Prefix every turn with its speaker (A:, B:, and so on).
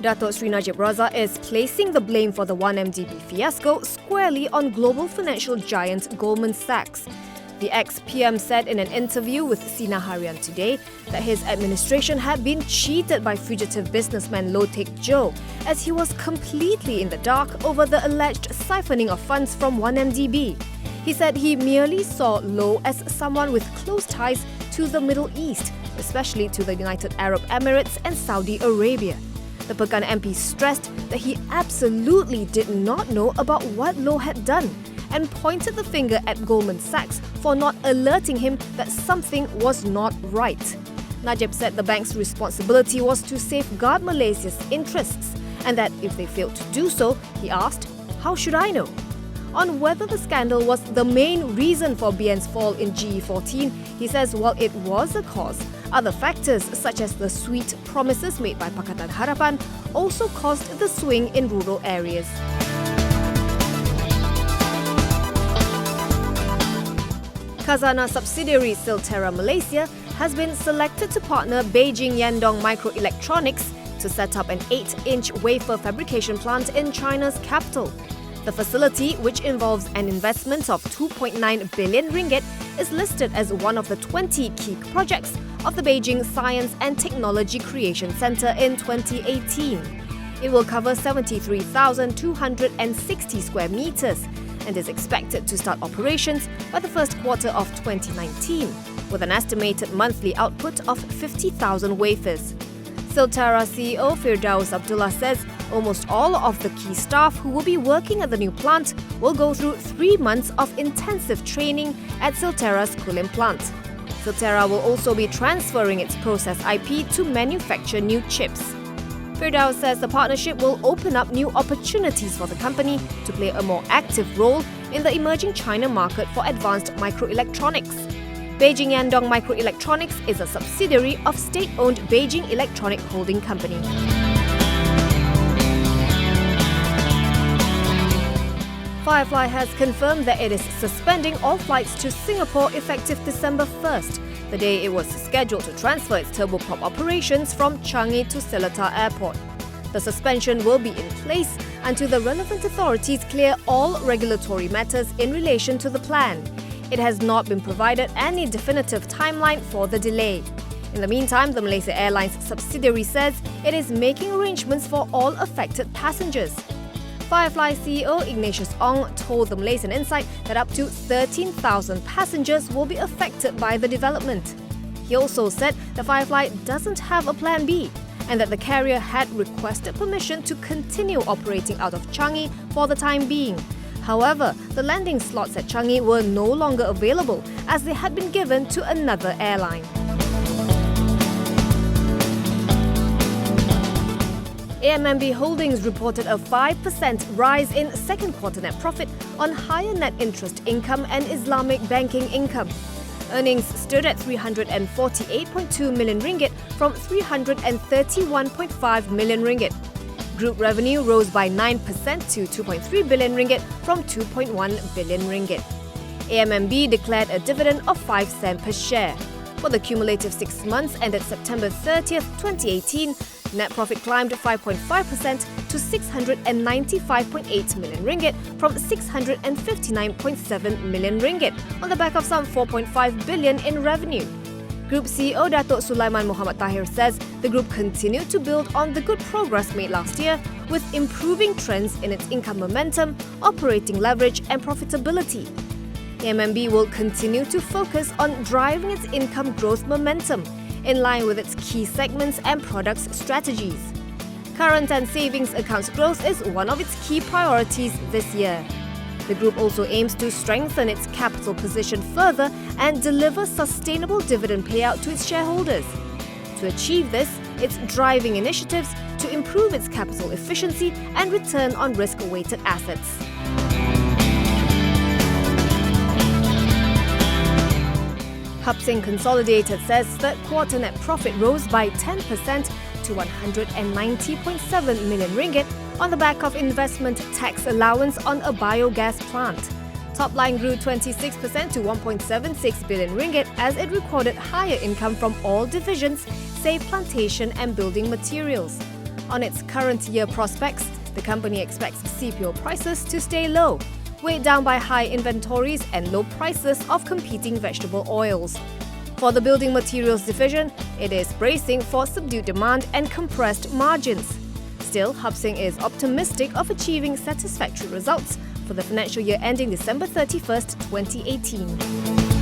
A: Datuk Seri Najib Razak is placing the blame for the 1MDB fiasco squarely on global financial giant Goldman Sachs. The ex-PM said in an interview with Sina Harian today that his administration had been cheated by fugitive businessman Low Jho, as he was completely in the dark over the alleged siphoning of funds from 1MDB. He said he merely saw Low as someone with close ties to the Middle East, especially to the United Arab Emirates and Saudi Arabia. The Pekan MP stressed that he absolutely did not know about what Low had done and pointed the finger at Goldman Sachs for not alerting him that something was not right. Najib said the bank's responsibility was to safeguard Malaysia's interests and that if they failed to do so, he asked, "How should I know?" On whether the scandal was the main reason for BN's fall in GE14, he says while it was a cause, other factors such as the sweet promises made by Pakatan Harapan also caused the swing in rural areas. Khazanah subsidiary Silterra Malaysia has been selected to partner Beijing Yandong Microelectronics to set up an 8-inch wafer fabrication plant in China's capital. The facility, which involves an investment of 2.9 billion ringgit, is listed as one of the 20 key projects of the Beijing Science and Technology Creation Center in 2018. It will cover 73,260 square meters and is expected to start operations by the first quarter of 2019, with an estimated monthly output of 50,000 wafers. Silterra CEO Firdaus Abdullah says almost all of the key staff who will be working at the new plant will go through 3 months of intensive training at Silterra's Kulim plant. Silterra will also be transferring its process IP to manufacture new chips. Firdaus says the partnership will open up new opportunities for the company to play a more active role in the emerging China market for advanced microelectronics. Beijing Yandong Microelectronics is a subsidiary of state-owned Beijing Electronic Holding Company. Firefly has confirmed that it is suspending all flights to Singapore effective December 1st, the day it was scheduled to transfer its turboprop operations from Changi to Seletar Airport. The suspension will be in place until the relevant authorities clear all regulatory matters in relation to the plan. It has not been provided any definitive timeline for the delay. In the meantime, the Malaysia Airlines subsidiary says it is making arrangements for all affected passengers. Firefly CEO Ignatius Ong told the Malaysian Insight that up to 13,000 passengers will be affected by the development. He also said that Firefly doesn't have a plan B and that the carrier had requested permission to continue operating out of Changi for the time being. However, the landing slots at Changi were no longer available as they had been given to another airline. AMMB Holdings reported a 5% rise in second quarter net profit on higher net interest income and Islamic banking income. Earnings stood at 348.2 million ringgit from 331.5 million ringgit. Group revenue rose by 9% to 2.3 billion ringgit from 2.1 billion ringgit. AMMB declared a dividend of 5 cents per share. For the cumulative 6 months ended September 30th, 2018, net profit climbed 5.5% to 695.8 million ringgit from 659.7 million ringgit on the back of some 4.5 billion in revenue. Group CEO Datuk Sulaiman Muhammad Tahir says the group continued to build on the good progress made last year with improving trends in its income momentum, operating leverage and profitability. AMMB will continue to focus on driving its income growth momentum in line with its key segments and products strategies. Current and savings accounts growth is one of its key priorities this year. The group also aims to strengthen its capital position further and deliver sustainable dividend payout to its shareholders. To achieve this, it's driving initiatives to improve its capital efficiency and return on risk-weighted assets. Hub-Sing Consolidated says third quarter net profit rose by 10% to 190.7 million ringgit on the back of investment tax allowance on a biogas plant. Top line grew 26% to 1.76 billion ringgit as it recorded higher income from all divisions, save plantation and building materials. On its current year prospects, the company expects CPO prices to stay low, weighed down by high inventories and low prices of competing vegetable oils. For the building materials division, it is bracing for subdued demand and compressed margins. Still, Hub Seng is optimistic of achieving satisfactory results for the financial year ending December 31st, 2018.